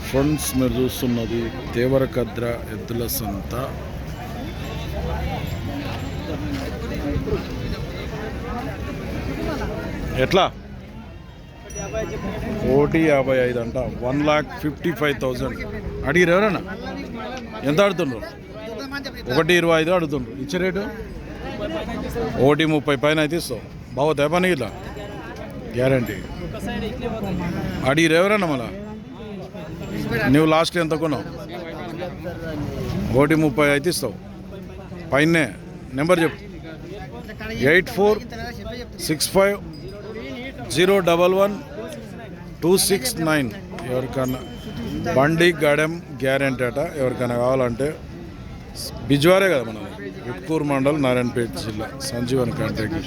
Friends మీరు చూస్తున్నది దేవరకద్ర ఎద్దుల సంత. ఎట్లా 1,55 అంట. 1,55,000 అడిగిరు ఎవరన్నా? ఎంత అడుగుతుండ్రు? 1,25 అడుగుతుండ్రు. ఇచ్చే రేటు 1,30 పైన అయితే ఇస్తావు. బాగుతాయి పని ఇట్లా గ్యారంటీ. అడిగిరు ఎవరన్నా? మళ్ళా నువ్వు లాస్ట్ ఎంత కొన్నావు? 1,30 అయితే ఇస్తావు పైనే. నెంబర్ చెప్పు. 8465011269. ఎవరికన్నా బండి గడెం గ్యారెంటీ అట. ఎవరికైనా కావాలంటే బిజ్వారే కదా మన ఉట్కూరు మండల్, నారాయణపేట జిల్లా. సంజీవన్ కాంటాక్ట్.